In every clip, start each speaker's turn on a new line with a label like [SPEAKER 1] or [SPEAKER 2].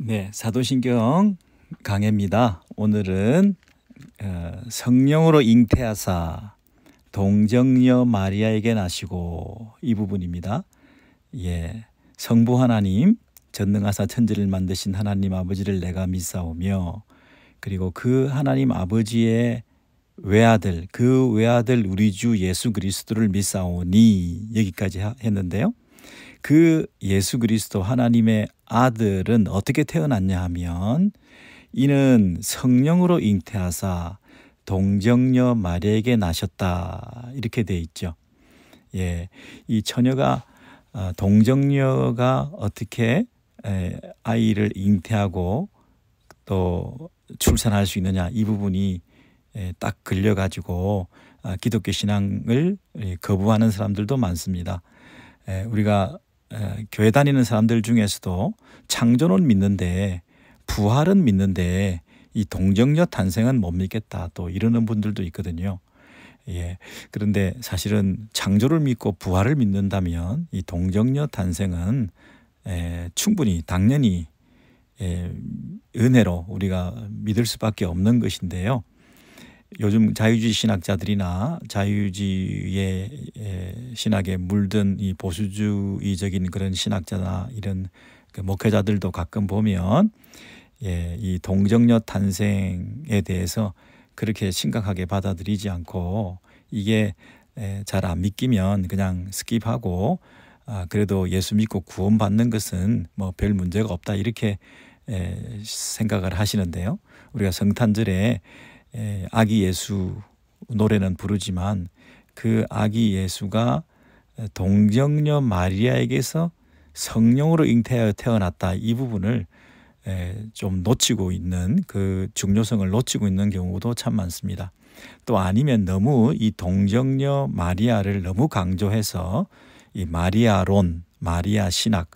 [SPEAKER 1] 네, 사도신경 강해입니다. 오늘은 성령으로 잉태하사 동정녀 마리아에게 나시고 이 부분입니다. 예, 성부 하나님 전능하사 천지를 만드신 하나님 아버지를 내가 믿사오며 그리고 그 하나님 아버지의 외아들 그 외아들 우리 주 예수 그리스도를 믿사오니 여기까지 했는데요. 그 예수 그리스도 하나님의 아들은 어떻게 태어났냐 하면 이는 성령으로 잉태하사 동정녀 마리아에게 나셨다 이렇게 돼 있죠. 예, 이 처녀가 동정녀가 어떻게 아이를 잉태하고 또 출산할 수 있느냐 이 부분이 딱 걸려가지고 기독교 신앙을 거부하는 사람들도 많습니다. 우리가 교회 다니는 사람들 중에서도 창조는 믿는데 부활은 믿는데 이 동정녀 탄생은 못 믿겠다 또 이러는 분들도 있거든요. 예. 그런데 사실은 창조를 믿고 부활을 믿는다면 이 동정녀 탄생은 충분히 당연히 은혜로 우리가 믿을 수밖에 없는 것인데요. 요즘 자유주의 신학자들이나 자유주의의 신학에 물든 이 보수주의적인 그런 신학자나 이런 그 목회자들도 가끔 보면 이 동정녀 탄생에 대해서 그렇게 심각하게 받아들이지 않고 이게 잘 안 믿기면 그냥 스킵하고 그래도 예수 믿고 구원받는 것은 뭐 별 문제가 없다 이렇게 생각을 하시는데요. 우리가 성탄절에 아기 예수 노래는 부르지만 그 아기 예수가 동정녀 마리아에게서 성령으로 잉태하여 태어났다 이 부분을 좀 놓치고 있는 그 중요성을 놓치고 있는 경우도 참 많습니다. 또 아니면 너무 이 동정녀 마리아를 너무 강조해서 이 마리아론, 마리아 신학,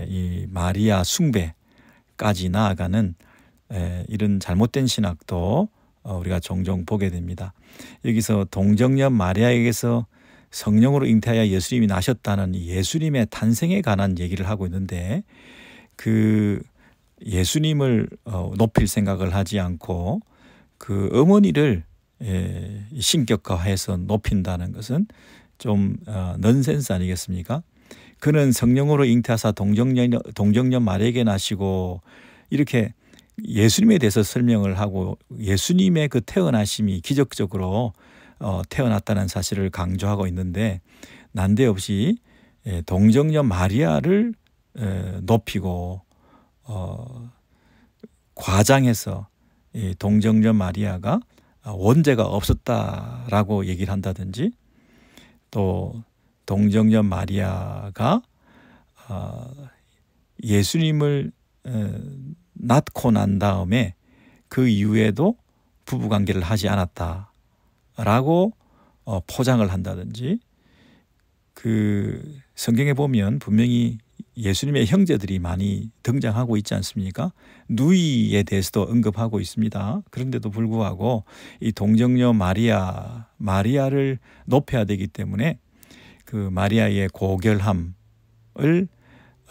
[SPEAKER 1] 이 마리아 숭배까지 나아가는 이런 잘못된 신학도 우리가 종종 보게 됩니다. 여기서 동정녀 마리아에게서 성령으로 잉태하여 예수님이 나셨다는 예수님의 탄생에 관한 얘기를 하고 있는데 그 예수님을 높일 생각을 하지 않고 그 어머니를 신격화해서 높인다는 것은 좀 넌센스 아니겠습니까? 그는 성령으로 잉태하사 동정녀 마리아에게 나시고 이렇게 예수님에 대해서 설명을 하고 예수님의 그 태어나심이 기적적으로 태어났다는 사실을 강조하고 있는데 난데없이 동정녀 마리아를 높이고 과장해서 동정녀 마리아가 원죄가 없었다라고 얘기를 한다든지 또 동정녀 마리아가 예수님을 낳고 난 다음에 그 이후에도 부부관계를 하지 않았다라고 포장을 한다든지 그 성경에 보면 분명히 예수님의 형제들이 많이 등장하고 있지 않습니까? 누이에 대해서도 언급하고 있습니다. 그런데도 불구하고 이 동정녀 마리아를 높여야 되기 때문에 그 마리아의 고결함을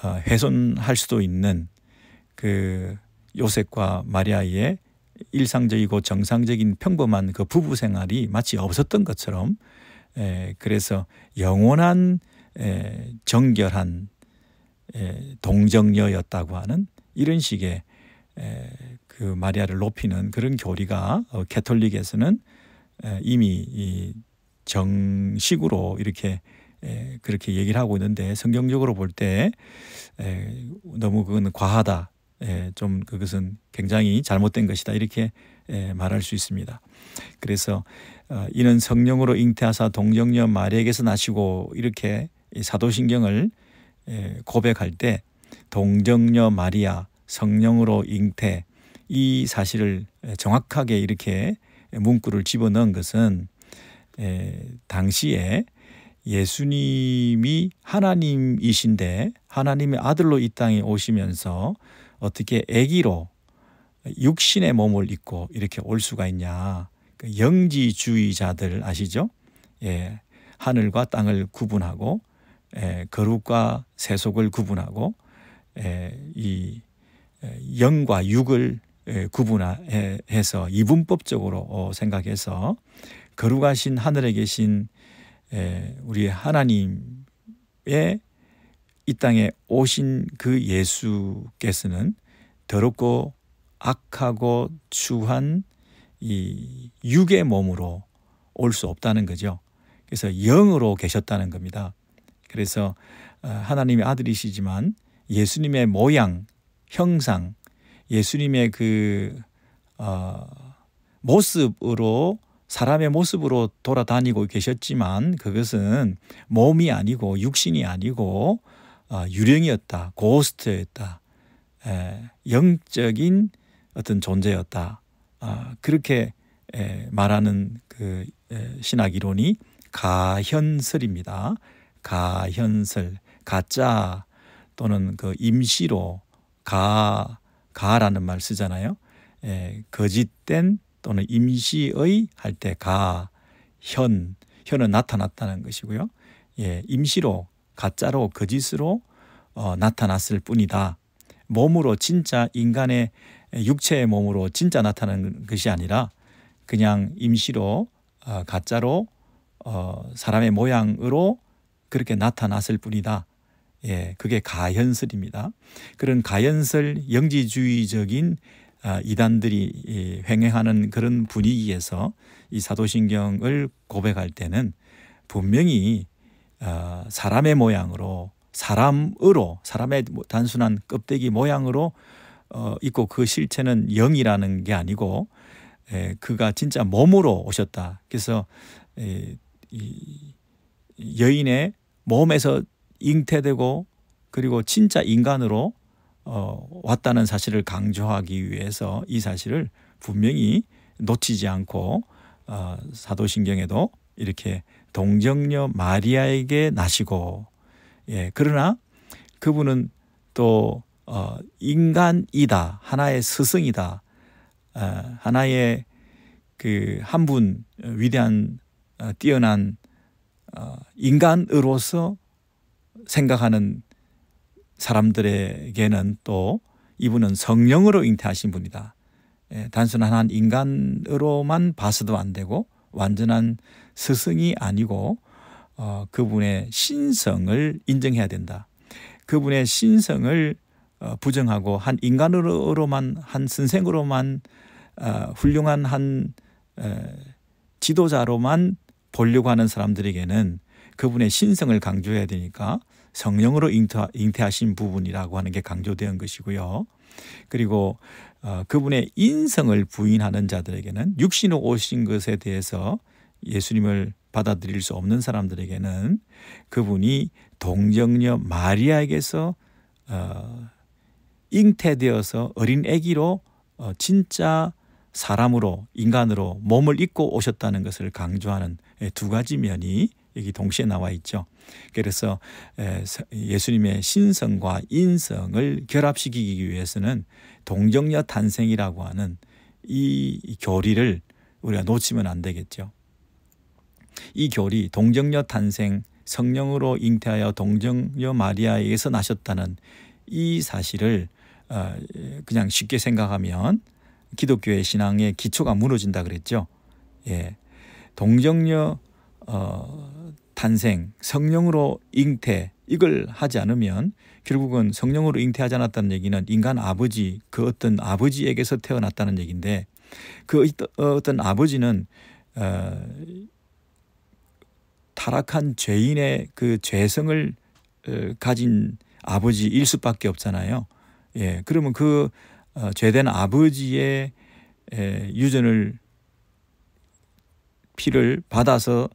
[SPEAKER 1] 훼손할 수도 있는 그 요셉과 마리아의 일상적이고 정상적인 평범한 그 부부 생활이 마치 없었던 것처럼 그래서 영원한 정결한 동정녀였다고 하는 이런 식의 그 마리아를 높이는 그런 교리가 캐톨릭에서는 이미 이 정식으로 이렇게 그렇게 얘기를 하고 있는데 성경적으로 볼 때 너무 그건 과하다. 좀 그것은 굉장히 잘못된 것이다 이렇게 말할 수 있습니다. 그래서 이는 성령으로 잉태하사 동정녀 마리아에게서 나시고 이렇게 사도신경을 고백할 때 동정녀 마리아 성령으로 잉태 이 사실을 정확하게 이렇게 문구를 집어넣은 것은 당시에 예수님이 하나님이신데 하나님의 아들로 이 땅에 오시면서 어떻게 아기로 육신의 몸을 입고 이렇게 올 수가 있냐. 그 영지주의자들 아시죠? 하늘과 땅을 구분하고 거룩과 세속을 구분하고 이 영과 육을 구분해서 이분법적으로 생각해서 거룩하신 하늘에 계신 우리 하나님의 이 땅에 오신 그 예수께서는 더럽고 악하고 추한 이 육의 몸으로 올 수 없다는 거죠. 그래서 영으로 계셨다는 겁니다. 그래서 하나님의 아들이시지만 예수님의 모양, 형상, 예수님의 그 모습으로 사람의 모습으로 돌아다니고 계셨지만 그것은 몸이 아니고 육신이 아니고 유령이었다, 고스트였다, 영적인 어떤 존재였다. 그렇게 말하는 그 신학 이론이 가현설입니다. 가현설, 가짜 또는 그 임시로 가라는 말 쓰잖아요. 거짓된 또는 임시의 할 때 현은 나타났다는 것이고요. 임시로 가짜로 거짓으로 나타났을 뿐이다. 몸으로 진짜 인간의 육체의 몸으로 진짜 나타나는 것이 아니라 그냥 임시로 가짜로 사람의 모양으로 그렇게 나타났을 뿐이다. 그게 가현설입니다. 그런 가현설 영지주의적인 이단들이 횡행하는 그런 분위기에서 이 사도신경을 고백할 때는 분명히 사람의 모양으로 사람의 단순한 껍데기 모양으로 있고 그 실체는 영이라는 게 아니고 그가 진짜 몸으로 오셨다. 그래서 여인의 몸에서 잉태되고 그리고 진짜 인간으로 왔다는 사실을 강조하기 위해서 이 사실을 분명히 놓치지 않고 사도신경에도 이렇게 동정녀 마리아에게 나시고 그러나 그분은 또 인간이다, 하나의 스승이다, 하나의 그 한 분 위대한 뛰어난 인간으로서 생각하는 사람들에게는 또 이분은 성령으로 잉태하신 분이다. 단순한 한 인간으로만 봐서도 안 되고 완전한 스승이 아니고 그분의 신성을 인정해야 된다. 그분의 신성을 부정하고 한 인간으로만 한 선생으로만 훌륭한 한 지도자로만 보려고 하는 사람들에게는 그분의 신성을 강조해야 되니까 성령으로 잉태하신 부분이라고 하는 게 강조된 것이고요. 그리고 그분의 인성을 부인하는 자들에게는 육신으로 오신 것에 대해서 예수님을 받아들일 수 없는 사람들에게는 그분이 동정녀 마리아에게서 잉태되어서 어린 아기로 진짜 사람으로 인간으로 몸을 입고 오셨다는 것을 강조하는 두 가지 면이 여기 동시에 나와 있죠. 그래서 예수님의 신성과 인성을 결합시키기 위해서는 동정녀 탄생이라고 하는 이 교리를 우리가 놓치면 안 되겠죠. 이 교리 동정녀 탄생, 성령으로 잉태하여 동정녀 마리아에게서 나셨다는 이 사실을 그냥 쉽게 생각하면 기독교의 신앙의 기초가 무너진다 그랬죠. 동정녀 탄생, 성령으로 잉태 이걸 하지 않으면 결국은 성령으로 잉태하지 않았다는 얘기는 인간 아버지, 그 어떤 아버지에게서 태어났다는 얘기인데 그 어떤 아버지는 타락한 죄인의 그 죄성을 가진 아버지일 수밖에 없잖아요. 그러면 그 죄된 아버지의 유전을 피를 받아서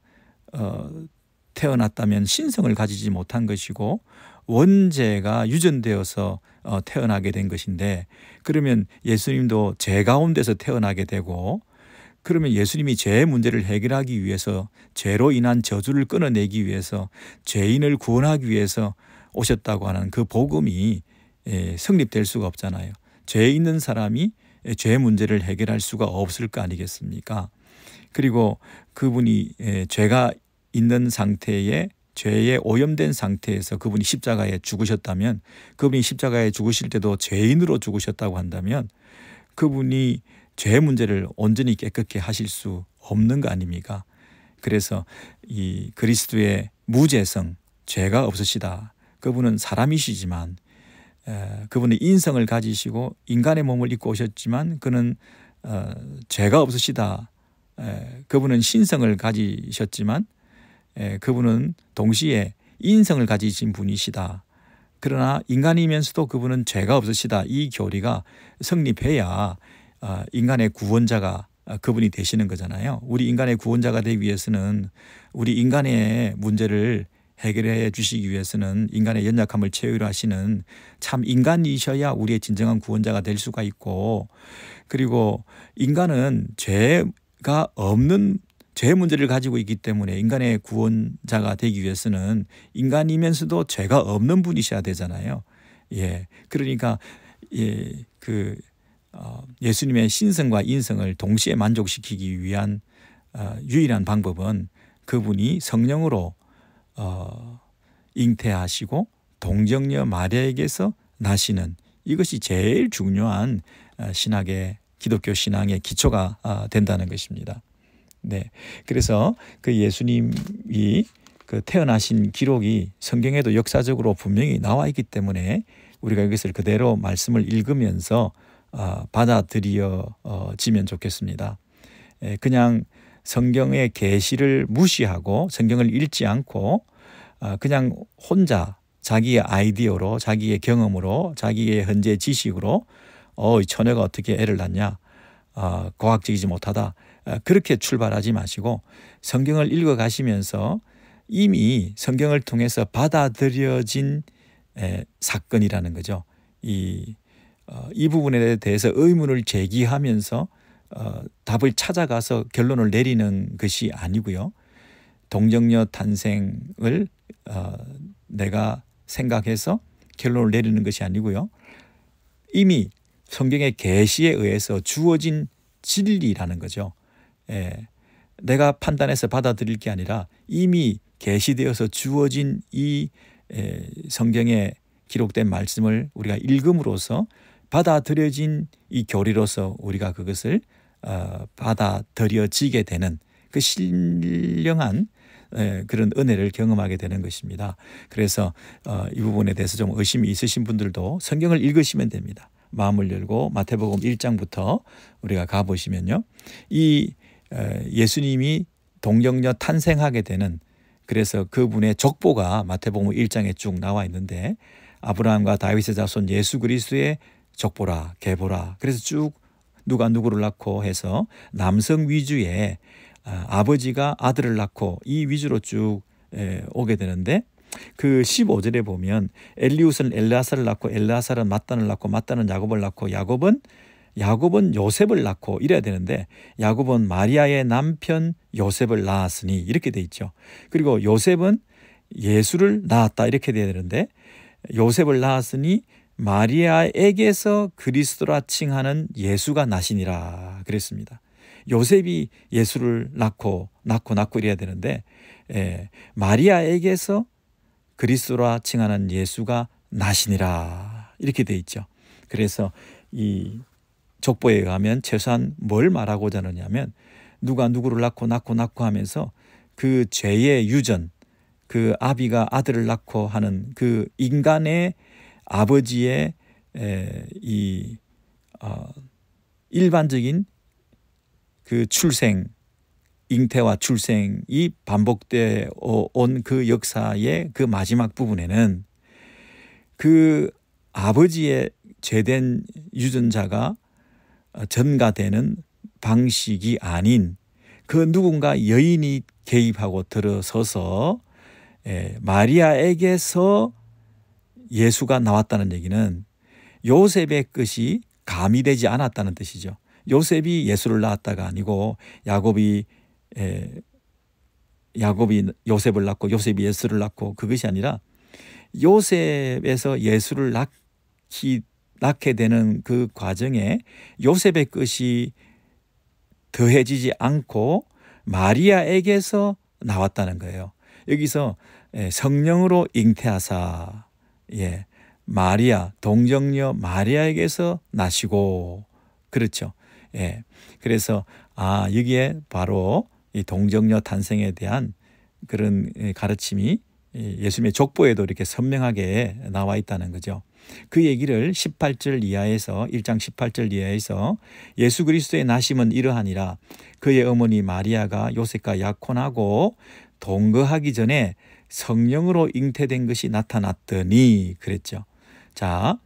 [SPEAKER 1] 태어났다면 신성을 가지지 못한 것이고 원죄가 유전되어서 태어나게 된 것인데 그러면 예수님도 죄 가운데서 태어나게 되고 그러면 예수님이 죄의 문제를 해결하기 위해서 죄로 인한 저주를 끊어내기 위해서 죄인을 구원하기 위해서 오셨다고 하는 그 복음이 성립될 수가 없잖아요. 죄 있는 사람이 죄 문제를 해결할 수가 없을 거 아니겠습니까? 그리고 그분이 죄가 있는 상태에 죄에 오염된 상태에서 그분이 십자가에 죽으셨다면, 그분이 십자가에 죽으실 때도 죄인으로 죽으셨다고 한다면 그분이 죄 문제를 온전히 깨끗게 하실 수 없는 거 아닙니까? 그래서 이 그리스도의 무죄성, 죄가 없으시다. 그분은 사람이시지만 그분의 인성을 가지시고 인간의 몸을 입고 오셨지만 그는 죄가 없으시다. 그분은 신성을 가지셨지만 그분은 동시에 인성을 가지신 분이시다. 그러나 인간이면서도 그분은 죄가 없으시다. 이 교리가 성립해야 인간의 구원자가 그분이 되시는 거잖아요. 우리 인간의 구원자가 되기 위해서는, 우리 인간의 문제를 해결해 주시기 위해서는, 인간의 연약함을 체휼하시는 참 인간이셔야 우리의 진정한 구원자가 될 수가 있고, 그리고 인간은 죄가 없는 죄 문제를 가지고 있기 때문에 인간의 구원자가 되기 위해서는 인간이면서도 죄가 없는 분이셔야 되잖아요. 예, 그러니까 예수님의 신성과 인성을 동시에 만족시키기 위한 유일한 방법은 그분이 성령으로 잉태하시고 동정녀 마리아에게서 나시는, 이것이 제일 중요한 기독교 신앙의 기초가 된다는 것입니다. 네, 그래서 그 예수님이 그 태어나신 기록이 성경에도 역사적으로 분명히 나와 있기 때문에 우리가 이것을 그대로 말씀을 읽으면서 받아들여지면 좋겠습니다. 그냥 성경의 계시를 무시하고 성경을 읽지 않고 그냥 혼자 자기의 아이디어로, 자기의 경험으로, 자기의 현재 지식으로 이 처녀가 어떻게 애를 낳냐, 과학적이지 못하다, 그렇게 출발하지 마시고 성경을 읽어가시면서 이미 성경을 통해서 받아들여진 사건이라는 거죠. 이 부분에 대해서 의문을 제기하면서 답을 찾아가서 결론을 내리는 것이 아니고요. 동정녀 탄생을 내가 생각해서 결론을 내리는 것이 아니고요. 이미 성경의 계시에 의해서 주어진 진리라는 거죠. 내가 판단해서 받아들일 게 아니라 이미 계시되어서 주어진 이 성경에 기록된 말씀을 우리가 읽음으로써 받아들여진 이 교리로서 우리가 그것을 받아들여지게 되는 그 신령한 그런 은혜를 경험하게 되는 것입니다. 그래서 이 부분에 대해서 좀 의심이 있으신 분들도 성경을 읽으시면 됩니다. 마음을 열고 마태복음 1장부터 우리가 가보시면요, 이 예수님이 동정녀 탄생하게 되는, 그래서 그분의 족보가 마태복음 1장에 쭉 나와 있는데, 아브라함과 다윗의 자손 예수 그리스도의 족보라, 계보라, 그래서 쭉 누가 누구를 낳고 해서 남성 위주의 아버지가 아들을 낳고 이 위주로 쭉 오게 되는데, 그 15절에 보면 엘리웃은 엘르아살을 낳고 엘르아살은 mat단을 낳고 mat단은 야곱을 낳고 야곱은 요셉을 낳고 이래야 되는데 야곱은 마리아의 남편 요셉을 낳았으니 이렇게 돼 있죠. 그리고 요셉은 예수를 낳았다 이렇게 돼야 되는데 요셉을 낳았으니 마리아에게서 그리스도라 칭하는 예수가 나시니라 그랬습니다. 요셉이 예수를 낳고 이래야 되는데 마리아에게서 그리스도라 칭하는 예수가 나시니라 이렇게 돼 있죠. 그래서 이 족보에 의하면 최소한 뭘 말하고자 하느냐면 누가 누구를 낳고 하면서 그 죄의 유전, 그 아비가 아들을 낳고 하는 그 인간의 아버지의 일반적인 그 출생, 잉태와 출생이 반복되어 온 그 역사의 그 마지막 부분에는 그 아버지의 죄된 유전자가 전가되는 방식이 아닌 그 누군가 여인이 개입하고 들어서서 마리아에게서 예수가 나왔다는 얘기는 요셉의 것이 가미되지 않았다는 뜻이죠. 요셉이 예수를 낳았다가 아니고 야곱이 요셉을 낳고 요셉이 예수를 낳고 그것이 아니라 요셉에서 예수를 낳게 되는 그 과정에 요셉의 것이 더해지지 않고 마리아에게서 나왔다는 거예요. 여기서 성령으로 잉태하사 마리아 동정녀 마리아에게서 나시고 그렇죠. 그래서 여기에 바로 이 동정녀 탄생에 대한 그런 가르침이 예수님의 족보에도 이렇게 선명하게 나와 있다는 거죠. 그 얘기를 18절 이하에서 1장 18절 이하에서 예수 그리스도의 나심은 이러하니라 그의 어머니 마리아가 요셉과 약혼하고 동거하기 전에 성령으로 잉태된 것이 나타났더니 그랬죠. 자,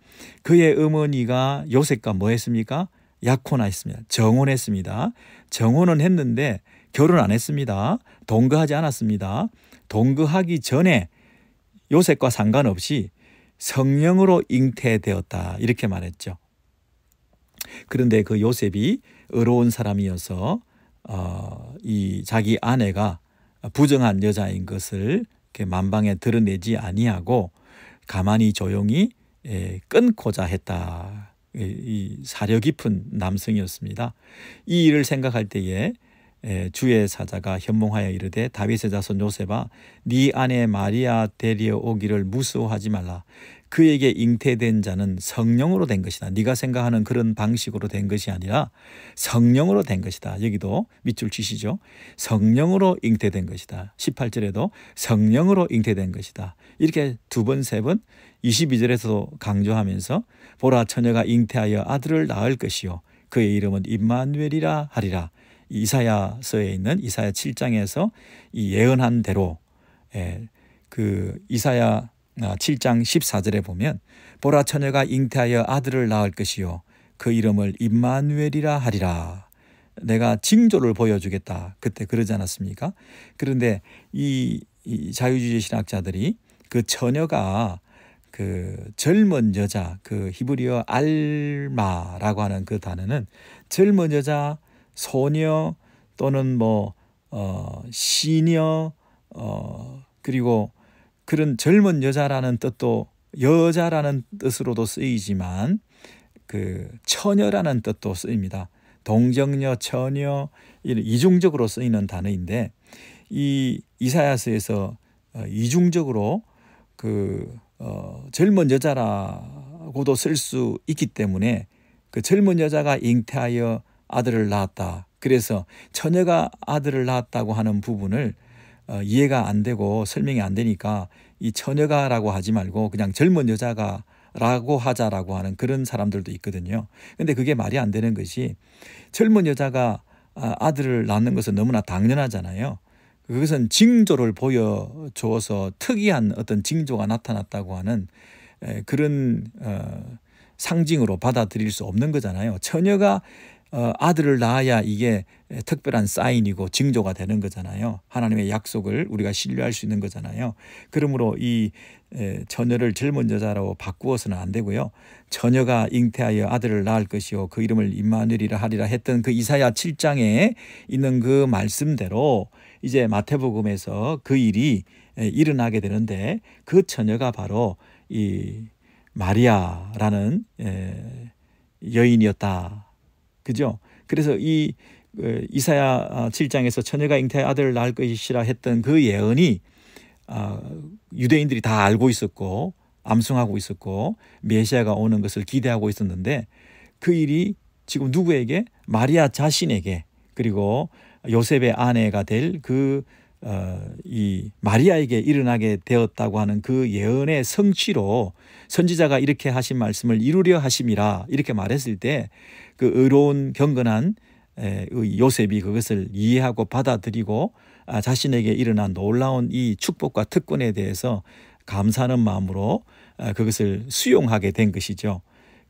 [SPEAKER 1] 그의 어머니가 요셉과 뭐 했습니까? 약혼했습니다. 정혼했습니다. 정혼은 했는데 결혼 안 했습니다. 동거하지 않았습니다. 동거하기 전에 요셉과 상관없이 성령으로 잉태되었다 이렇게 말했죠. 그런데 그 요셉이 의로운 사람이어서 이 자기 아내가 부정한 여자인 것을 이렇게 만방에 드러내지 아니하고 가만히 조용히 끊고자 했다. 이 사려 깊은 남성이었습니다. 이 일을 생각할 때에 주의 사자가 현몽하여 이르되 다윗의 자손 요셉아 네 아내 마리아 데려오기를 무서워하지 말라. 그에게 잉태된 자는 성령으로 된 것이다. 네가 생각하는 그런 방식으로 된 것이 아니라 성령으로 된 것이다. 여기도 밑줄 치시죠. 성령으로 잉태된 것이다. 18절에도 성령으로 잉태된 것이다. 이렇게 두 번, 세 번 22절에서도 강조하면서 보라 처녀가 잉태하여 아들을 낳을 것이요 그의 이름은 임마누엘이라 하리라. 이사야서에 있는 이사야 7장에서 이 예언한 대로 그 이사야 7장 14절에 보면 보라 처녀가 잉태하여 아들을 낳을 것이요 그 이름을 임마누엘이라 하리라. 내가 징조를 보여주겠다. 그때 그러지 않았습니까? 그런데 이 자유주의 신학자들이 그 처녀가 그 젊은 여자 그 히브리어 알마라고 하는 그 단어는 젊은 여자 소녀 또는 시녀 그리고 그런 젊은 여자라는 뜻도 여자라는 뜻으로도 쓰이지만 그 처녀라는 뜻도 쓰입니다. 동정녀, 처녀 이중적으로 쓰이는 단어인데 이 이사야서에서 이중적으로 그 젊은 여자라고도 쓸 수 있기 때문에 그 젊은 여자가 잉태하여 아들을 낳았다. 그래서 처녀가 아들을 낳았다고 하는 부분을 이해가 안 되고 설명이 안 되니까 이 처녀가라고 하지 말고 그냥 젊은 여자가라고 하자라고 하는 그런 사람들도 있거든요. 근데 그게 말이 안 되는 것이 젊은 여자가 아들을 낳는 것은 너무나 당연하잖아요. 그것은 징조를 보여줘서 특이한 어떤 징조가 나타났다고 하는 그런 상징으로 받아들일 수 없는 거잖아요. 처녀가 아들을 낳아야 이게 특별한 사인이고 징조가 되는 거잖아요. 하나님의 약속을 우리가 신뢰할 수 있는 거잖아요. 그러므로 이 처녀를 젊은 여자로 바꾸어서는 안 되고요. 처녀가 잉태하여 아들을 낳을 것이요 그 이름을 임마누엘이라 하리라 했던 그 이사야 7장에 있는 그 말씀대로 이제 마태복음에서 그 일이 일어나게 되는데 그 처녀가 바로 이 마리아라는 여인이었다. 그죠? 그래서 이 이사야 7장에서 처녀가 잉태하여 아들을 낳을 것이라 했던 그 예언이 유대인들이 다 알고 있었고 암송하고 있었고 메시아가 오는 것을 기대하고 있었는데 그 일이 지금 누구에게? 마리아 자신에게 그리고 요셉의 아내가 될 이 마리아에게 일어나게 되었다고 하는 그 예언의 성취로 선지자가 이렇게 하신 말씀을 이루려 하심이라 이렇게 말했을 때 그 의로운 경건한 요셉이 그것을 이해하고 받아들이고 자신에게 일어난 놀라운 이 축복과 특권에 대해서 감사하는 마음으로 그것을 수용하게 된 것이죠.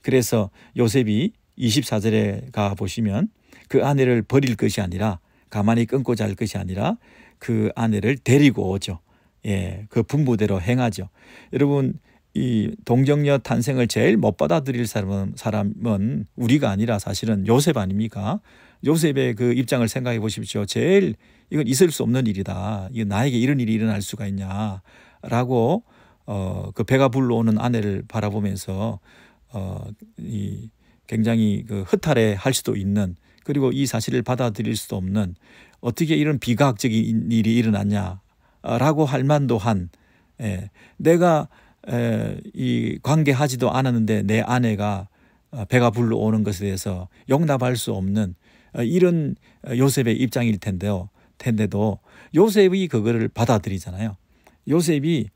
[SPEAKER 1] 그래서 요셉이 24절에 가 보시면 그 아내를 버릴 것이 아니라 가만히 끊고 잘 것이 아니라 그 아내를 데리고 오죠. 그 분부대로 행하죠. 여러분 이 동정녀 탄생을 제일 못 받아들일 사람은 우리가 아니라 사실은 요셉 아닙니까? 요셉의 그 입장을 생각해 보십시오. 제일 이건 있을 수 없는 일이다. 이거 나에게 이런 일이 일어날 수가 있냐라고 그 배가 불러오는 아내를 바라보면서 이 굉장히 그 허탈해 할 수도 있는 그리고 이 사실을 받아들일 수도 없는 어떻게 이런 비과학적인 일이 일어났냐라고 할 만도 한 내가 이 관계하지도 않았는데 내 아내가 배가 불러오는 것에 대해서 용납할 수 없는 이런 요셉의 입장일 텐데도 요셉이 그거를 받아들이잖아요. 요셉이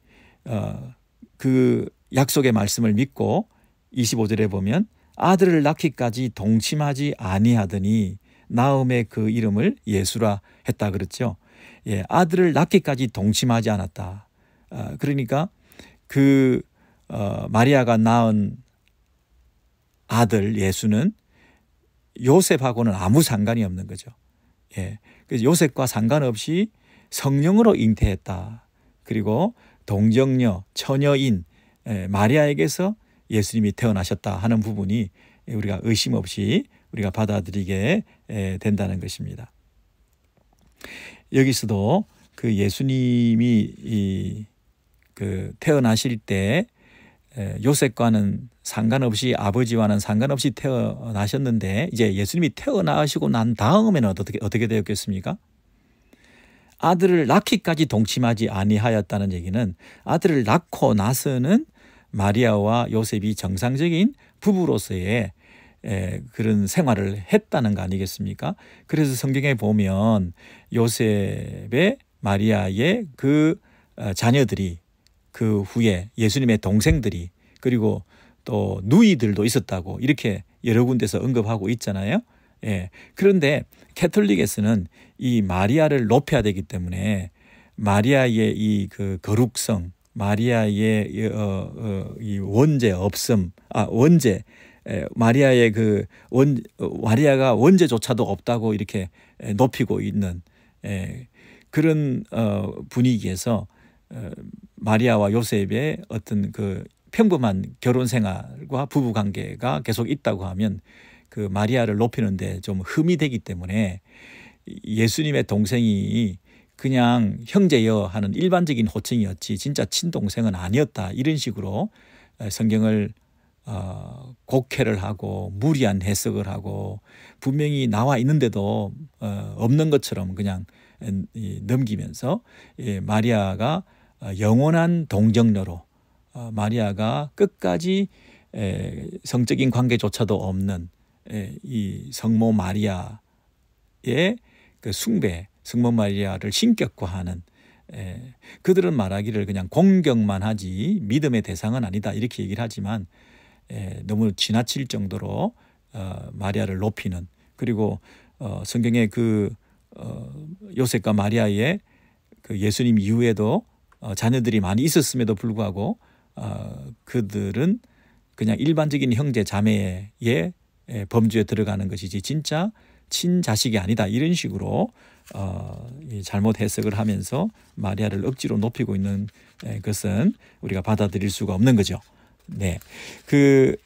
[SPEAKER 1] 그 약속의 말씀을 믿고 25절에 보면 아들을 낳기까지 동침하지 아니하더니 나음의 그 이름을 예수라 했다 그랬죠. 아들을 낳기까지 동침하지 않았다. 그러니까 그 마리아가 낳은 아들 예수는 요셉하고는 아무 상관이 없는 거죠. 그래서 요셉과 상관없이 성령으로 잉태했다. 그리고 동정녀, 처녀인 마리아에게서 예수님이 태어나셨다 하는 부분이 우리가 의심 없이 우리가 받아들이게 된다는 것입니다. 여기서도 그 예수님이 그 태어나실 때 요셉과는 상관없이 아버지와는 상관없이 태어나셨는데 이제 예수님이 태어나시고 난 다음에는 어떻게 되었겠습니까? 아들을 낳기까지 동침하지 아니하였다는 얘기는 아들을 낳고 나서는 마리아와 요셉이 정상적인 부부로서의 그런 생활을 했다는 거 아니겠습니까? 그래서 성경에 보면 요셉의 마리아의 그 자녀들이 그 후에 예수님의 동생들이 그리고 또 누이들도 있었다고 이렇게 여러 군데서 언급하고 있잖아요. 그런데 캐톨릭에서는 이 마리아를 높여야 되기 때문에 마리아의 이 그 거룩성, 마리아의 이 원죄 없음, 마리아의 마리아가 원죄조차도 없다고 이렇게 높이고 있는 그런 분위기에서 마리아와 요셉의 어떤 그 평범한 결혼 생활과 부부 관계가 계속 있다고 하면 그 마리아를 높이는데 좀 흠이 되기 때문에 예수님의 동생이 그냥 형제여 하는 일반적인 호칭이었지 진짜 친동생은 아니었다 이런 식으로 성경을 곡해를 하고 무리한 해석을 하고 분명히 나와 있는데도 없는 것처럼 그냥 넘기면서 마리아가 영원한 동정녀로 마리아가 끝까지 성적인 관계조차도 없는 이 성모 마리아의 그 숭배, 성모 마리아를 신격화하는 그들은 말하기를 그냥 공경만 하지 믿음의 대상은 아니다 이렇게 얘기를 하지만 너무 지나칠 정도로 마리아를 높이는 그리고 성경에 그 요셉과 마리아의 그 예수님 이후에도 자녀들이 많이 있었음에도 불구하고 그들은 그냥 일반적인 형제 자매의 범주에 들어가는 것이지 진짜 친자식이 아니다 이런 식으로 잘못 해석을 하면서 마리아를 억지로 높이고 있는 것은 우리가 받아들일 수가 없는 거죠. 그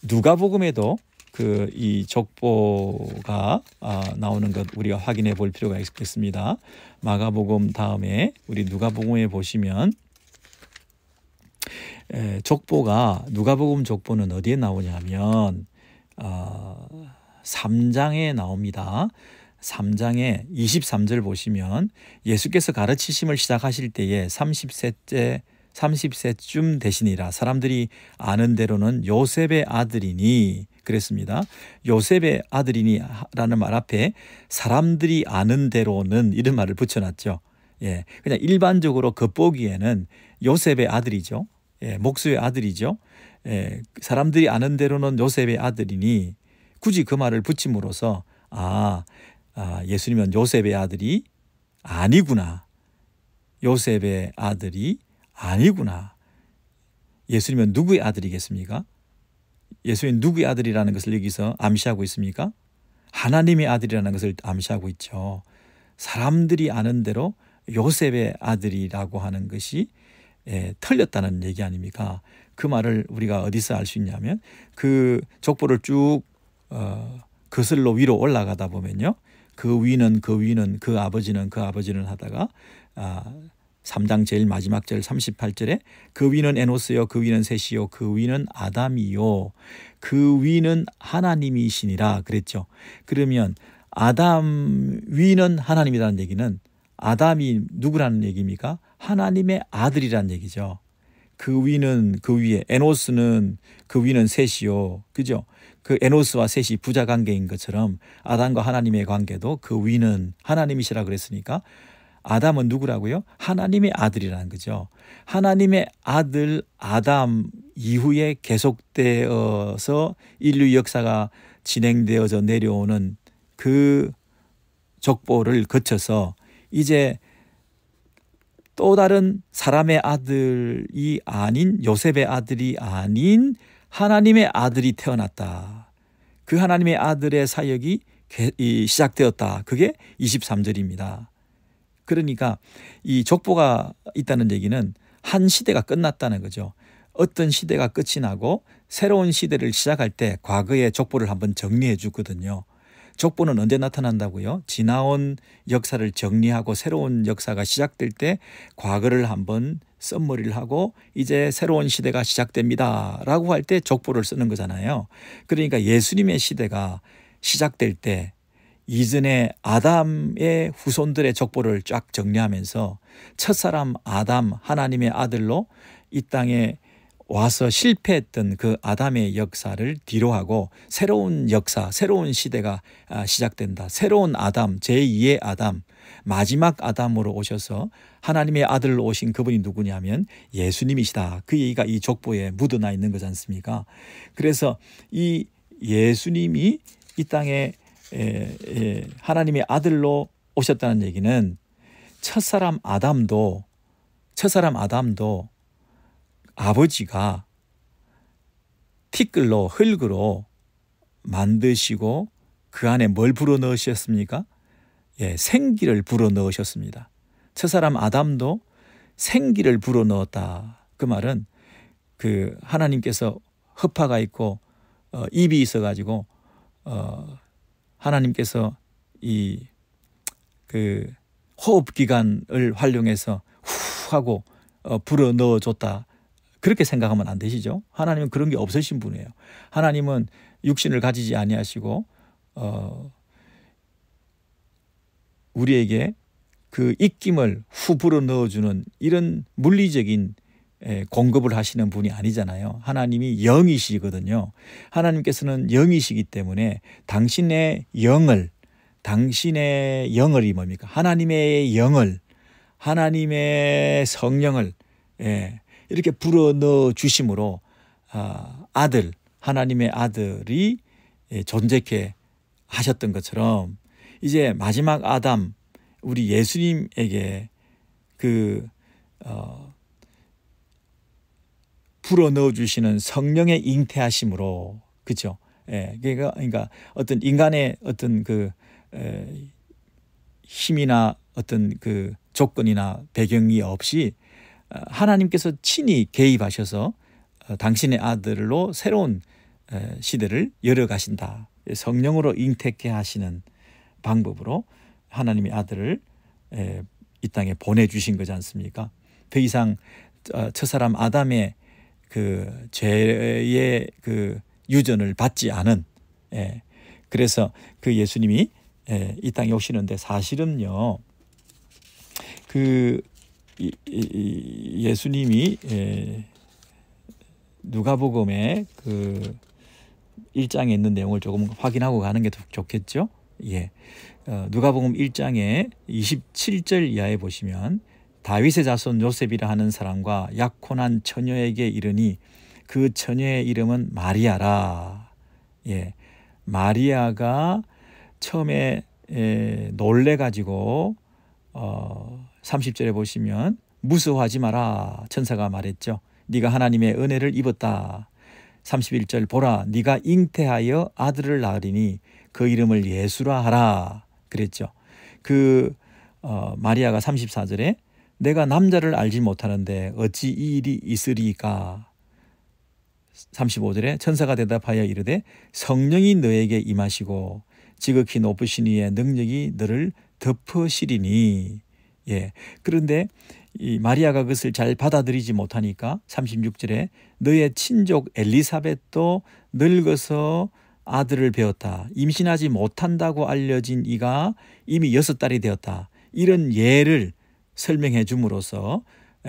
[SPEAKER 1] 누가복음에도 그 이 족보가 나오는 것 우리가 확인해 볼 필요가 있겠습니다. 마가복음 다음에 우리 누가복음에 보시면 족보가 누가복음 족보는 어디에 나오냐면 3장에 나옵니다. 3장에 23절 보시면 예수께서 가르치심을 시작하실 때에 30세쯤 되시니라. 사람들이 아는 대로는 요셉의 아들이니 그랬습니다. 요셉의 아들이니 라는 말 앞에 사람들이 아는 대로는 이런 말을 붙여놨죠. 그냥 일반적으로 겉보기에는 요셉의 아들이죠. 목수의 아들이죠. 사람들이 아는 대로는 요셉의 아들이니 굳이 그 말을 붙임으로써 예수님은 요셉의 아들이 아니구나. 요셉의 아들이 아니구나. 예수님은 누구의 아들이겠습니까? 예수님 누구의 아들이라는 것을 여기서 암시하고 있습니까? 하나님의 아들이라는 것을 암시하고 있죠. 사람들이 아는 대로 요셉의 아들이라고 하는 것이 틀렸다는 얘기 아닙니까? 그 말을 우리가 어디서 알 수 있냐면 그 족보를 쭉 거슬러 위로 올라가다 보면요. 그 위는 그 아버지는 하다가 3장 제일 마지막 절 38절에 그 위는 에노스요 그 위는 셋이요 그 위는 아담이요 그 위는 하나님이시니라 그랬죠. 그러면 아담 위는 하나님이라는 얘기는 아담이 누구라는 얘기입니까? 하나님의 아들이란 얘기죠. 그 위는 그 위에, 에노스는 그 위는 셋이요. 그죠? 그 에노스와 셋이 부자 관계인 것처럼 아담과 하나님의 관계도 그 위는 하나님이시라 그랬으니까 아담은 누구라고요? 하나님의 아들이라는 거죠. 하나님의 아들 아담 이후에 계속되어서 인류 역사가 진행되어져 내려오는 그 족보를 거쳐서 이제 또 다른 사람의 아들이 아닌 요셉의 아들이 아닌 하나님의 아들이 태어났다. 그 하나님의 아들의 사역이 시작되었다. 그게 23절입니다. 그러니까 이 족보가 있다는 얘기는 한 시대가 끝났다는 거죠. 어떤 시대가 끝이 나고 새로운 시대를 시작할 때 과거의 족보를 한번 정리해 주거든요. 족보는 언제 나타난다고요? 지나온 역사를 정리하고 새로운 역사가 시작될 때 과거를 한번 썸머리를 하고 이제 새로운 시대가 시작됩니다 라고 할 때 족보를 쓰는 거잖아요. 그러니까 예수님의 시대가 시작될 때 이전에 아담의 후손들의 족보를 쫙 정리하면서 첫사람 아담 하나님의 아들로 이 땅에 와서 실패했던 그 아담의 역사를 뒤로하고 새로운 역사, 새로운 시대가 시작된다. 새로운 아담, 제2의 아담, 마지막 아담으로 오셔서 하나님의 아들로 오신 그분이 누구냐면 예수님이시다. 그 얘기가 이 족보에 묻어나 있는 거지 않습니까? 그래서 이 예수님이 이 땅에 하나님의 아들로 오셨다는 얘기는 첫사람 아담도 아버지가 티끌로 흙으로 만드시고 그 안에 뭘 불어넣으셨습니까? 생기를 불어넣으셨습니다. 첫사람 아담도 생기를 불어넣었다. 그 말은 그 하나님께서 허파가 있고 입이 있어가지고 하나님께서 이 그 호흡기관을 활용해서 후 하고 불어넣어 줬다. 그렇게 생각하면 안 되시죠? 하나님은 그런 게 없으신 분이에요. 하나님은 육신을 가지지 아니하시고 우리에게 그 입김을 후 불어 넣어주는 이런 물리적인 공급을 하시는 분이 아니잖아요. 하나님이 영이시거든요. 하나님께서는 영이시기 때문에 당신의 영을 이 뭡니까? 하나님의 영을, 하나님의 성령을 이렇게 불어넣어 주심으로 아들, 하나님의 아들이 존재케 하셨던 것처럼 이제 마지막 아담, 우리 예수님에게 그 불어넣어 주시는 성령의 잉태하심으로, 그렇죠? 그러니까 어떤 인간의 어떤 그 힘이나 어떤 그 조건이나 배경이 없이 하나님께서 친히 개입하셔서 당신의 아들로 새로운 시대를 열어가신다. 성령으로 잉태케 하시는 방법으로 하나님의 아들을 이 땅에 보내주신 거지 않습니까? 더 이상 첫사람 아담의 그 죄의 그 유전을 받지 않은, 그래서 그 예수님이 이 땅에 오시는데 사실은요, 그 예수님이 누가복음의 그 1장에 있는 내용을 조금 확인하고 가는 게 좋겠죠. 누가복음 1장에 27절 이하에 보시면 다윗의 자손 요셉이라 하는 사람과 약혼한 처녀에게 이르니 그 처녀의 이름은 마리아라. 마리아가 처음에 놀래가지고 30절에 보시면 무서워하지 마라 천사가 말했죠. 네가 하나님의 은혜를 입었다. 31절 보라 네가 잉태하여 아들을 낳으리니 그 이름을 예수라 하라 그랬죠. 그 마리아가 34절에 내가 남자를 알지 못하는데 어찌 이 일이 있으리까. 35절에 천사가 대답하여 이르되 성령이 너에게 임하시고 지극히 높으신 이의 능력이 너를 덮으시리니. 그런데 이 마리아가 그것을 잘 받아들이지 못하니까 36절에 너의 친족 엘리사벳도 늙어서 아들을 배웠다. 임신하지 못한다고 알려진 이가 이미 6달이 되었다. 이런 예를 설명해 줌으로써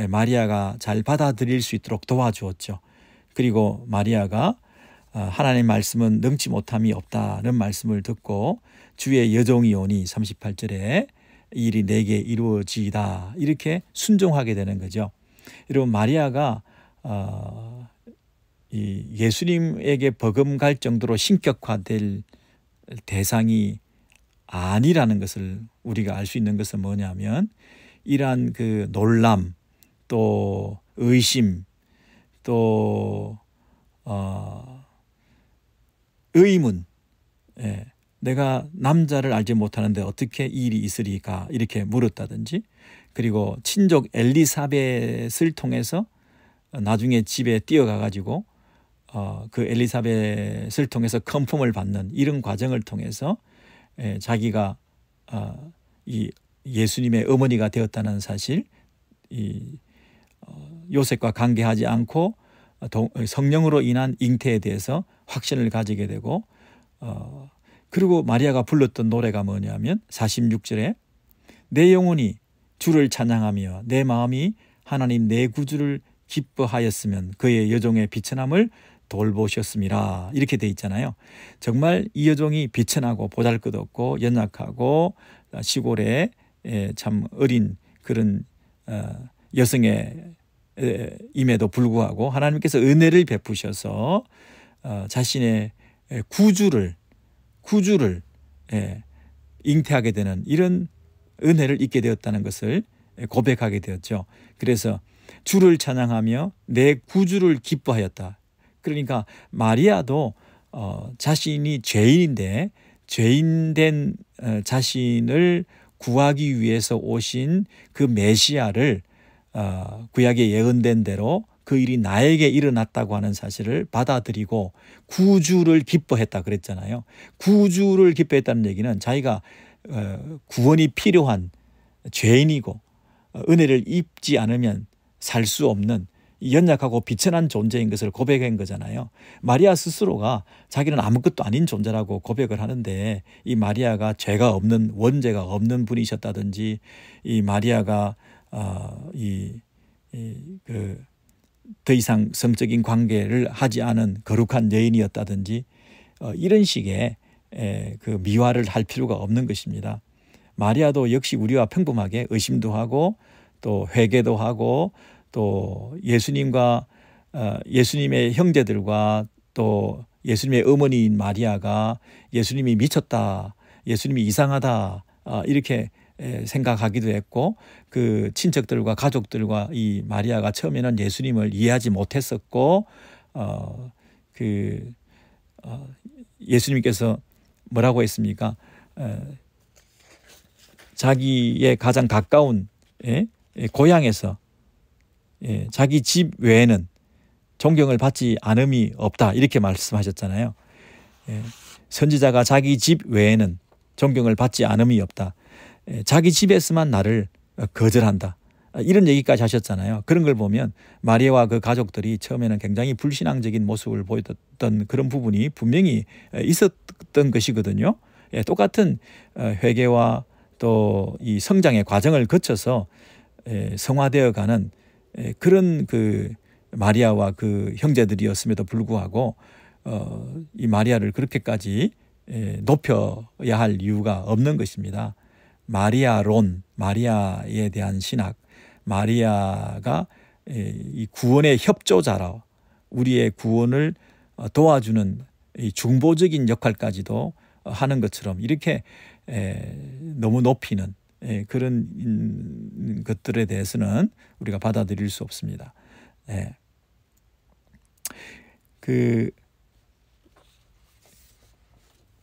[SPEAKER 1] 마리아가 잘 받아들일 수 있도록 도와주었죠. 그리고 마리아가 하나님의 말씀은 능치 못함이 없다는 말씀을 듣고 주의 여종이 오니 38절에 이 일이 내게 이루어지이다 이렇게 순종하게 되는 거죠. 여러분 마리아가 이 예수님에게 버금갈 정도로 신격화될 대상이 아니라는 것을 우리가 알 수 있는 것은 뭐냐면 이러한 그 놀람 또 의심 또 의문 내가 남자를 알지 못하는데 어떻게 이 일이 있으리까 이렇게 물었다든지 그리고 친족 엘리사벳을 통해서 나중에 집에 뛰어가 가지고 그 엘리사벳을 통해서 컨펌을 받는 이런 과정을 통해서 자기가 이 예수님의 어머니가 되었다는 사실 이 요셉과 관계하지 않고 성령으로 인한 잉태에 대해서 확신을 가지게 되고 그리고 마리아가 불렀던 노래가 뭐냐면 46절에 내 영혼이 주를 찬양하며 내 마음이 하나님 내 구주를 기뻐하였으면 그의 여종의 비천함을 돌보셨음이라 이렇게 돼 있잖아요. 정말 이 여종이 비천하고 보잘것없고 연약하고 시골에 참 어린 그런 여성의 임에도 불구하고 하나님께서 은혜를 베푸셔서 자신의 구주를 잉태하게 되는 이런 은혜를 잊게 되었다는 것을 고백하게 되었죠. 그래서 주를 찬양하며 내 구주를 기뻐하였다. 그러니까 마리아도 자신이 죄인인데 죄인된 자신을 구하기 위해서 오신 그 메시아를 구약에 예언된 대로 그 일이 나에게 일어났다고 하는 사실을 받아들이고 구주를 기뻐했다 그랬잖아요. 구주를 기뻐했다는 얘기는 자기가 구원이 필요한 죄인이고 은혜를 입지 않으면 살 수 없는 연약하고 비천한 존재인 것을 고백한 거잖아요. 마리아 스스로가 자기는 아무것도 아닌 존재라고 고백을 하는데 이 마리아가 죄가 없는 원죄가 없는 분이셨다든지 이 마리아가 더 이상 성적인 관계를 하지 않은 거룩한 여인이었다든지 이런 식의 그 미화를 할 필요가 없는 것입니다. 마리아도 역시 우리와 평범하게 의심도 하고 또 회개도 하고 또 예수님과 예수님의 형제들과 또 예수님의 어머니인 마리아가 예수님이 미쳤다, 예수님이 이상하다 이렇게 생각하기도 했고 그 친척들과 가족들과 이 마리아가 처음에는 예수님을 이해하지 못했었고 예수님께서 뭐라고 했습니까? 자기의 가장 가까운 고향에서 자기 집 외에는 존경을 받지 않음이 없다 이렇게 말씀하셨잖아요. 선지자가 자기 집 외에는 존경을 받지 않음이 없다. 자기 집에서만 나를 거절한다. 이런 얘기까지 하셨잖아요. 그런 걸 보면 마리아와 그 가족들이 처음에는 굉장히 불신앙적인 모습을 보였던 그런 부분이 분명히 있었던 것이거든요. 똑같은 회개와 또 이 성장의 과정을 거쳐서 성화되어가는 그런 그 마리아와 그 형제들이었음에도 불구하고 이 마리아를 그렇게까지 높여야 할 이유가 없는 것입니다. 마리아론, 마리아에 대한 신학, 마리아가 이 구원의 협조자라 우리의 구원을 도와주는 이 중보적인 역할까지도 하는 것처럼 이렇게 너무 높이는 그런 것들에 대해서는 우리가 받아들일 수 없습니다.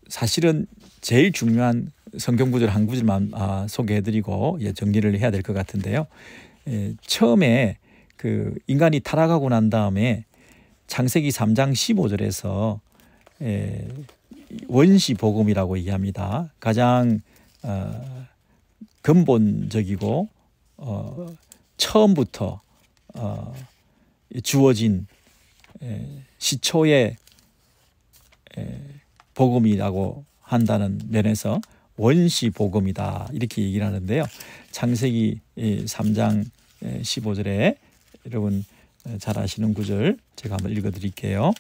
[SPEAKER 1] 사실은 제일 중요한 성경 구절 한 구절만 소개해드리고 정리를 해야 될 것 같은데요. 처음에 그 인간이 타락하고 난 다음에 창세기 3장 15절에서 원시 복음이라고 얘기합니다. 가장 근본적이고 처음부터 주어진 시초의 복음이라고 한다는 면에서 원시 복음이다 이렇게 얘기를 하는데요. 창세기 3장 15절에 여러분 잘 아시는 구절 제가 한번 읽어드릴게요.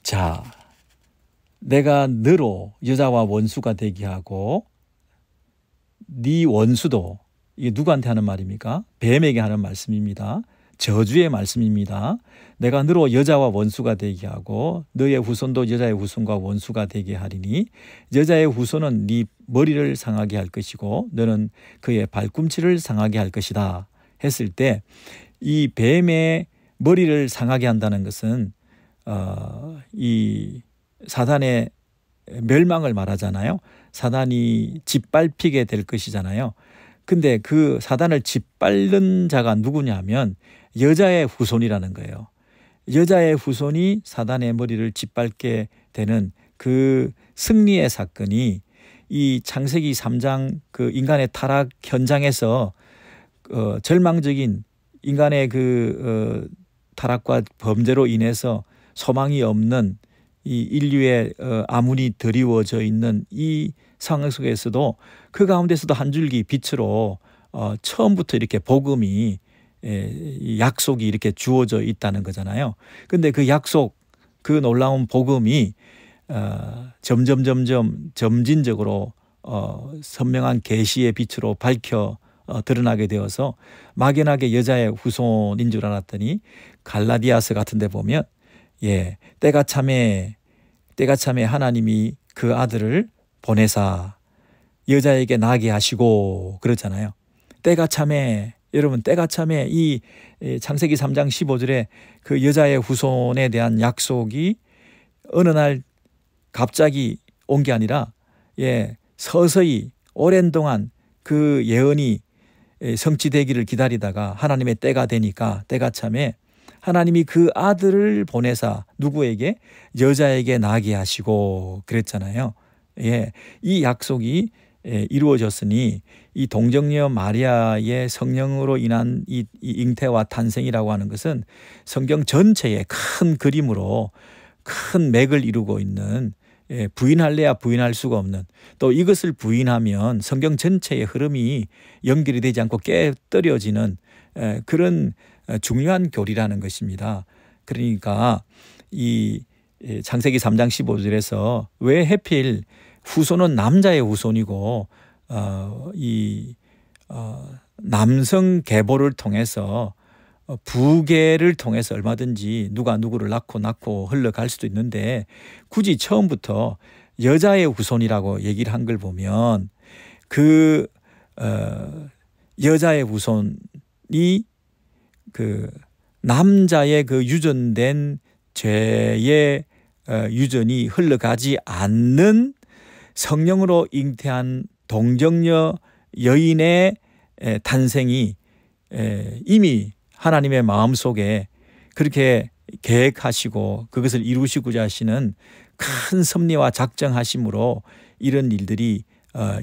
[SPEAKER 1] 자, 내가 너로 여자와 원수가 되게 하고 네 원수도, 이게 누구한테 하는 말입니까? 뱀에게 하는 말씀입니다. 저주의 말씀입니다. 내가 너로 여자와 원수가 되게 하고 너의 후손도 여자의 후손과 원수가 되게 하리니 여자의 후손은 네 머리를 상하게 할 것이고 너는 그의 발꿈치를 상하게 할 것이다 했을 때, 이 뱀의 머리를 상하게 한다는 것은 이 사단의 멸망을 말하잖아요. 사단이 짓밟히게 될 것이잖아요. 근데 그 사단을 짓밟는 자가 누구냐면 여자의 후손이라는 거예요. 여자의 후손이 사단의 머리를 짓밟게 되는 그 승리의 사건이 이 창세기 3장 그 인간의 타락 현장에서 절망적인 인간의 그 타락과 범죄로 인해서 소망이 없는 이 인류의 아문이 드리워져 있는 이 상황 속에서도 그 가운데서도 한 줄기 빛으로 처음부터 이렇게 복음이 약속이 이렇게 주어져 있다는 거잖아요. 근데 그 약속, 그 놀라운 복음이 점진적으로 선명한 계시의 빛으로 밝혀 드러나게 되어서 막연하게 여자의 후손인 줄 알았더니 갈라디아서 같은 데 보면 때가 참에 하나님이 그 아들을 보내사 여자에게 나게 하시고 그러잖아요. 때가 참에, 여러분 때가 참에 이 창세기 3장 15절에 그 여자의 후손에 대한 약속이 어느 날 갑자기 온 게 아니라 서서히 오랜 동안 그 예언이 성취되기를 기다리다가 하나님의 때가 되니까 때가 참에 하나님이 그 아들을 보내사 누구에게? 여자에게 나게 하시고 그랬잖아요. 이 약속이 이루어졌으니 이 동정녀 마리아의 성령으로 인한 이 잉태와 탄생이라고 하는 것은 성경 전체의 큰 그림으로 큰 맥을 이루고 있는, 부인할래야 부인할 수가 없는, 또 이것을 부인하면 성경 전체의 흐름이 연결이 되지 않고 깨뜨려지는 그런 중요한 교리라는 것입니다. 그러니까 이 창세기 3장 15절에서 왜 하필 후손은 남자의 후손이고 남성 계보를 통해서 부계를 통해서 얼마든지 누가 누구를 낳고 흘러갈 수도 있는데 굳이 처음부터 여자의 후손이라고 얘기를 한 걸 보면 그 여자의 후손이 그 남자의 그 유전된 죄의 유전이 흘러가지 않는 성령으로 잉태한 동정녀 여인의 탄생이 이미 하나님의 마음속에 그렇게 계획하시고 그것을 이루시고자 하시는 큰 섭리와 작정하심으로 이런 일들이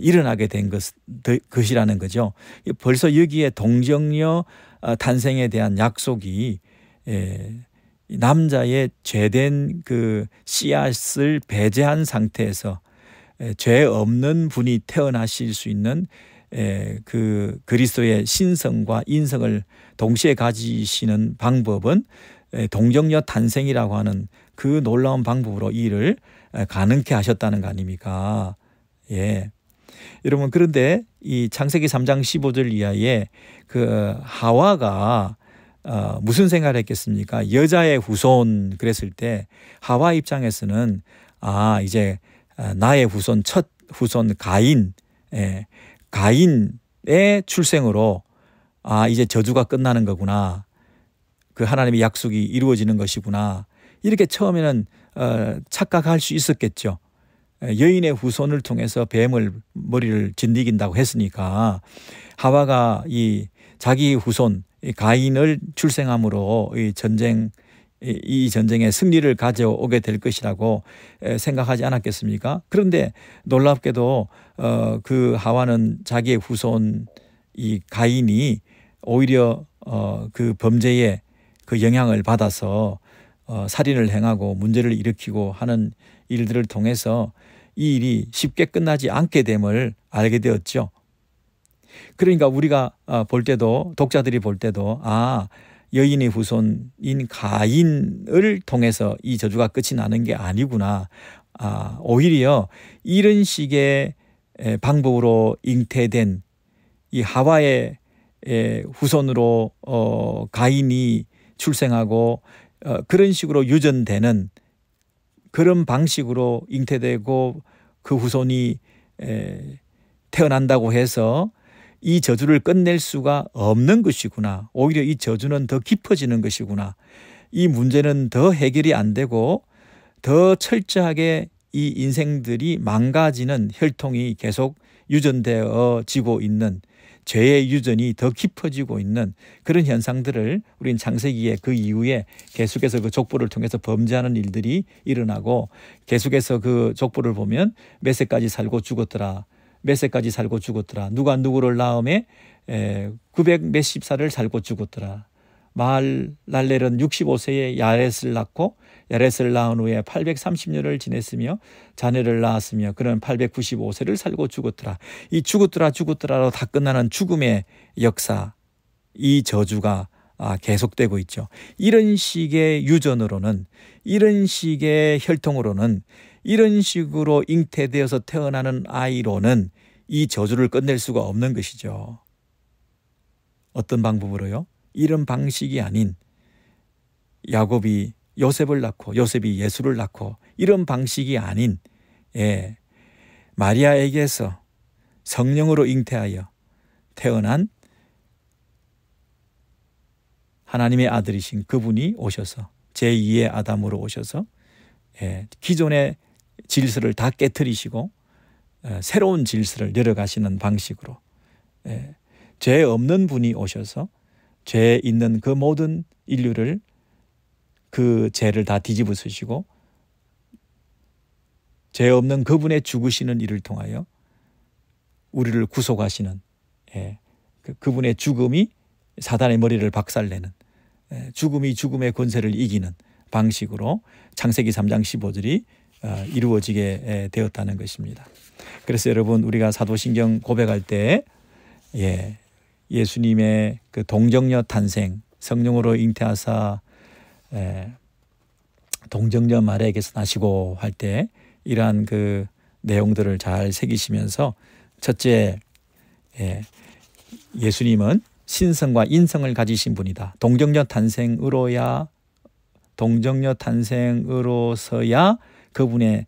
[SPEAKER 1] 일어나게 된 것이라는 거죠. 벌써 여기에 동정녀 탄생에 대한 약속이 남자의 죄된 그 씨앗을 배제한 상태에서 죄 없는 분이 태어나실 수 있는 그 그리스도의 신성과 인성을 동시에 가지시는 방법은 동정녀 탄생이라고 하는 그 놀라운 방법으로 이 일을 가능케 하셨다는 거 아닙니까? 여러분, 그런데 이 창세기 3장 15절 이하에 그 하와가 무슨 생각을 했겠습니까? 여자의 후손 그랬을 때 하와 입장에서는 이제 나의 후손, 첫 후손 가인의 출생으로 이제 저주가 끝나는 거구나. 그 하나님의 약속이 이루어지는 것이구나. 이렇게 처음에는 착각할 수 있었겠죠. 여인의 후손을 통해서 뱀을 머리를 짓이긴다고 했으니까 하와가 이 자기 후손 가인을 출생함으로 이 전쟁의 승리를 가져오게 될 것이라고 생각하지 않았겠습니까? 그런데 놀랍게도 그 하와는 자기의 후손 이 가인이 오히려 그 범죄의 그 영향을 받아서 살인을 행하고 문제를 일으키고 하는 일들을 통해서 이 일이 쉽게 끝나지 않게 됨을 알게 되었죠. 그러니까 우리가 볼 때도, 독자들이 볼 때도 여인의 후손인 가인을 통해서 이 저주가 끝이 나는 게 아니구나. 오히려 이런 식의 방법으로 잉태된 이 하와의 후손으로 가인이 출생하고 그런 식으로 유전되는 그런 방식으로 잉태되고 그 후손이 태어난다고 해서 이 저주를 끝낼 수가 없는 것이구나. 오히려 이 저주는 더 깊어지는 것이구나. 이 문제는 더 해결이 안 되고 더 철저하게 이 인생들이 망가지는 혈통이 계속 유전되어지고 있는, 죄의 유전이 더 깊어지고 있는 그런 현상들을 우리는 창세기에 그 이후에 계속해서 그 족보를 통해서 범죄하는 일들이 일어나고, 계속해서 그 족보를 보면 몇 세까지 살고 죽었더라, 몇 세까지 살고 죽었더라, 누가 누구를 낳음에 900 몇십 살을 살고 죽었더라, 마할랄렐은 65세에 야렛을 낳고 야렛을 낳은 후에 830년을 지냈으며 자녀를 낳았으며 그는 895세를 살고 죽었더라. 이 죽었더라로 다 끝나는 죽음의 역사, 이 저주가 계속되고 있죠. 이런 식의 유전으로는, 이런 식의 혈통으로는, 이런 식으로 잉태되어서 태어나는 아이로는 이 저주를 끝낼 수가 없는 것이죠. 어떤 방법으로요? 이런 방식이 아닌, 야곱이 요셉을 낳고 요셉이 예수를 낳고 이런 방식이 아닌 마리아에게서 성령으로 잉태하여 태어난 하나님의 아들이신 그분이 오셔서 제2의 아담으로 오셔서 기존의 질서를 다 깨트리시고 새로운 질서를 열어가시는 방식으로 죄 없는 분이 오셔서 죄 있는 그 모든 인류를, 그 죄를 다 뒤집어 쓰시고 죄 없는 그분의 죽으시는 일을 통하여 우리를 구속하시는, 그분의 죽음이 사단의 머리를 박살내는, 죽음이 죽음의 권세를 이기는 방식으로 창세기 3장 15절이 이루어지게 되었다는 것입니다. 그래서 여러분, 우리가 사도신경 고백할 때 예수님의 그 동정녀 탄생, 성령으로 잉태하사 동정녀 마리아에게서 나시고 할 때 이러한 그 내용들을 잘 새기시면서, 첫째, 예수님은 신성과 인성을 가지신 분이다. 동정녀 탄생으로서야 그분의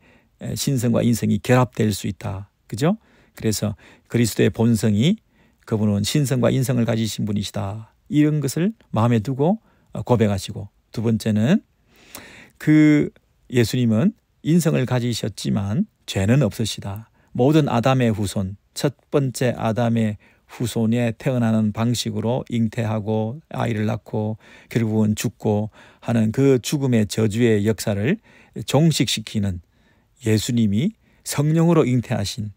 [SPEAKER 1] 신성과 인성이 결합될 수 있다. 그죠? 그래서 그리스도의 본성이, 그분은 신성과 인성을 가지신 분이시다. 이런 것을 마음에 두고 고백하시고, 두 번째는 그 예수님은 인성을 가지셨지만 죄는 없으시다. 모든 아담의 후손, 첫 번째 아담의 후손에 태어나는 방식으로 잉태하고 아이를 낳고 결국은 죽고 하는 그 죽음의 저주의 역사를 종식시키는 예수님이 성령으로 잉태하신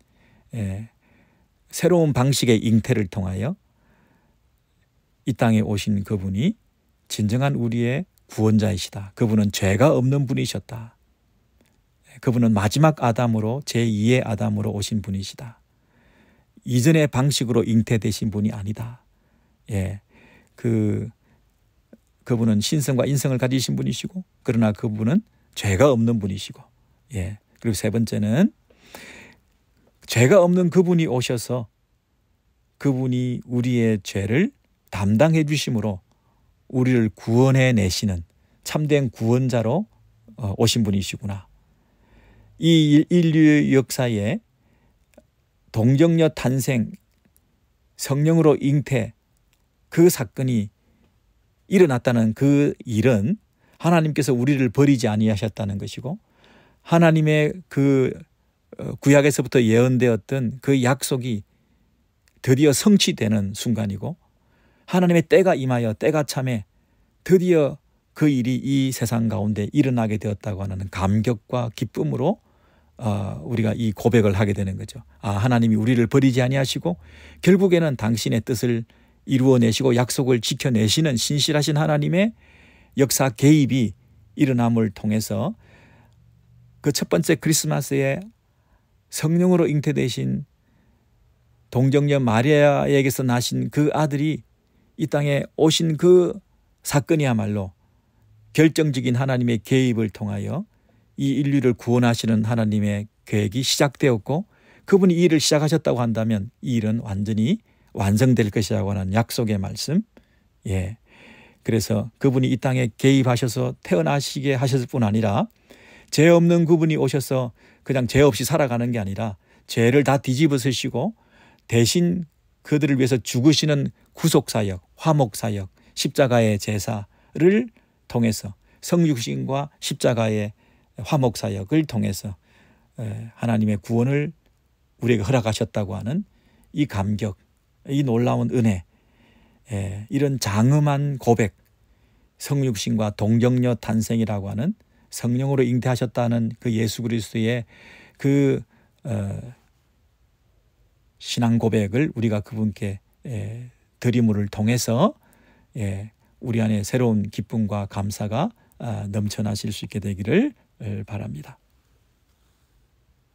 [SPEAKER 1] 새로운 방식의 잉태를 통하여 이 땅에 오신 그분이 진정한 우리의 구원자이시다. 그분은 죄가 없는 분이셨다. 그분은 마지막 아담으로, 제2의 아담으로 오신 분이시다. 이전의 방식으로 잉태되신 분이 아니다. 그분은 신성과 인성을 가지신 분이시고, 그러나 그분은 죄가 없는 분이시고, 그리고 세 번째는 죄가 없는 그분이 오셔서 그분이 우리의 죄를 담당해 주심으로 우리를 구원해 내시는 참된 구원자로 오신 분이시구나. 이 인류 역사에 동정녀 탄생, 성령으로 잉태, 그 사건이 일어났다는 그 일은 하나님께서 우리를 버리지 아니하셨다는 것이고, 하나님의 그 구약에서부터 예언되었던 그 약속이 드디어 성취되는 순간이고, 하나님의 때가 임하여 때가 참에 드디어 그 일이 이 세상 가운데 일어나게 되었다고 하는 감격과 기쁨으로 우리가 이 고백을 하게 되는 거죠. 하나님이 우리를 버리지 아니하시고 결국에는 당신의 뜻을 이루어내시고 약속을 지켜내시는 신실하신 하나님의 역사 개입이 일어남을 통해서 그 첫 번째 크리스마스에 성령으로 잉태되신 동정녀 마리아에게서 나신 그 아들이 이 땅에 오신 그 사건이야말로 결정적인 하나님의 개입을 통하여 이 인류를 구원하시는 하나님의 계획이 시작되었고, 그분이 이 일을 시작하셨다고 한다면 이 일은 완전히 완성될 것이라고 하는 약속의 말씀. 그래서 그분이 이 땅에 개입하셔서 태어나시게 하셨을 뿐 아니라 죄 없는 그분이 오셔서 그냥 죄 없이 살아가는 게 아니라 죄를 다 뒤집어 쓰시고 대신 그들을 위해서 죽으시는 구속사역, 화목사역, 십자가의 제사를 통해서 성육신과 십자가의 화목사역을 통해서 하나님의 구원을 우리에게 허락하셨다고 하는 이 감격, 이 놀라운 은혜, 이런 장엄한 고백, 성육신과 동정녀 탄생이라고 하는 성령으로 잉태하셨다는 그 예수 그리스도의 그 신앙 고백을 우리가 그분께 드림을 통해서 우리 안에 새로운 기쁨과 감사가 넘쳐나실 수 있게 되기를 바랍니다.